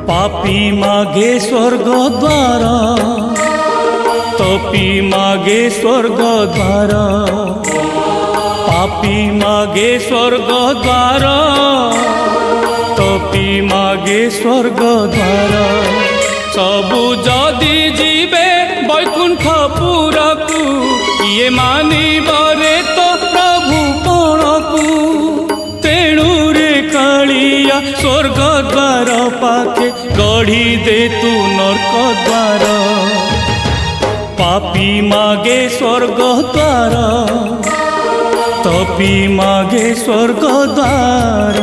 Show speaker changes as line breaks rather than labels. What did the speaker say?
पापी मागे स्वर्ग द्वार, तपी मागे स्वर्ग द्वार, पापी मागे स्वर्ग द्वार, तपी मागे स्वर्ग द्वार। सबु जदि जीवे वैकुंठपुरकु ये मानिबरे तो प्रभु पणकु। तेणु रे कालिया स्वर्ग द्वार पाखे गढ़ी दे तू नरक द्वार। पापी मागे स्वर्ग द्वार, तपी मागे स्वर्ग द्वार।